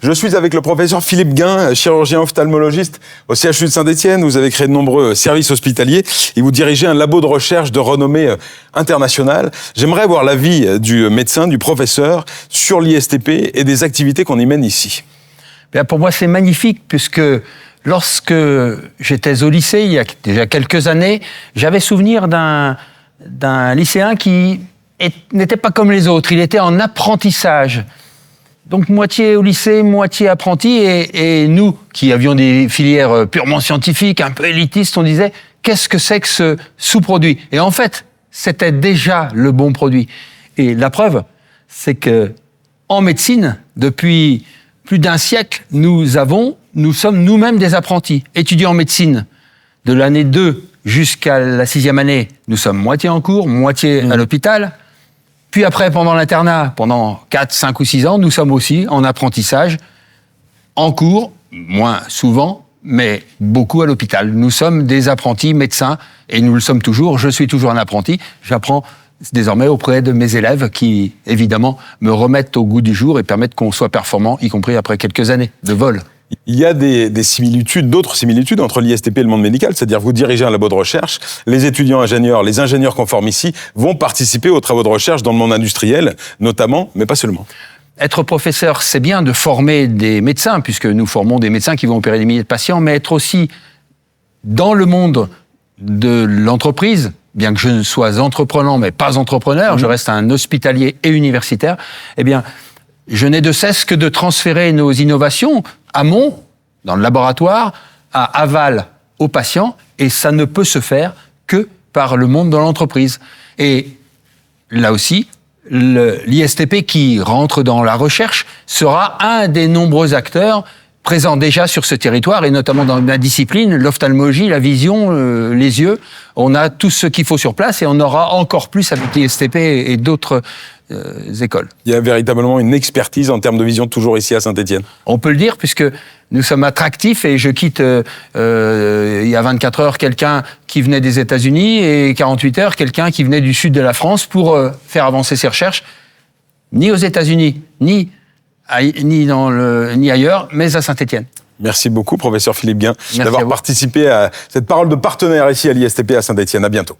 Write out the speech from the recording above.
Je suis avec le professeur Philippe Guin, chirurgien ophtalmologiste au CHU de Saint-Étienne. Vous avez créé de nombreux services hospitaliers et vous dirigez un labo de recherche de renommée internationale. J'aimerais avoir l'avis du médecin, du professeur, sur l'ISTP et des activités qu'on y mène ici. Bien, pour moi, c'est magnifique puisque lorsque j'étais au lycée, il y a déjà quelques années, j'avais souvenir d'un lycéen qui n'était pas comme les autres. Il était en apprentissage. Donc, moitié au lycée, moitié apprenti. Et nous, qui avions des filières purement scientifiques, un peu élitistes, on disait, qu'est-ce que c'est que ce sous-produit? Et en fait, c'était déjà le bon produit. Et la preuve, c'est que en médecine, depuis plus d'un siècle, nous sommes nous-mêmes des apprentis. Étudiants en médecine, de l'année 2 jusqu'à la 6e année, nous sommes moitié en cours, moitié à l'hôpital. Puis après, pendant l'internat, pendant 4, 5 ou 6 ans, nous sommes aussi en apprentissage, en cours, moins souvent, mais beaucoup à l'hôpital. Nous sommes des apprentis médecins, et nous le sommes toujours. Je suis toujours un apprenti. J'apprends désormais auprès de mes élèves qui, évidemment, me remettent au goût du jour et permettent qu'on soit performant, y compris après quelques années de vol. Il y a des similitudes, d'autres similitudes entre l'ISTP et le monde médical, c'est-à-dire vous dirigez un labo de recherche, les étudiants ingénieurs, les ingénieurs qu'on forme ici vont participer aux travaux de recherche dans le monde industriel, notamment, mais pas seulement. Être professeur, c'est bien de former des médecins, puisque nous formons des médecins qui vont opérer des milliers de patients, mais être aussi dans le monde de l'entreprise, bien que je sois entreprenant, mais pas entrepreneur, je reste un hospitalier et universitaire, eh bien, je n'ai de cesse que de transférer nos innovations amont, dans le laboratoire, à aval aux patients, et ça ne peut se faire que par le monde de l'entreprise. Et là aussi, l'ISTP qui rentre dans la recherche sera un des nombreux acteurs présents déjà sur ce territoire, et notamment dans la discipline, l'ophtalmologie, la vision, les yeux. On a tout ce qu'il faut sur place, et on aura encore plus avec l'ISTP et d'autres écoles. Il y a véritablement une expertise en termes de vision toujours ici à Saint-Étienne. On peut le dire puisque nous sommes attractifs, et je quitte il y a 24 heures quelqu'un qui venait des États-Unis et 48 heures quelqu'un qui venait du sud de la France pour faire avancer ses recherches, ni aux États-Unis, ni ailleurs, mais à Saint-Étienne. Merci beaucoup, professeur Philippe Guin, d'avoir participé à cette parole de partenaire ici à l'ISTP à Saint-Étienne. À bientôt.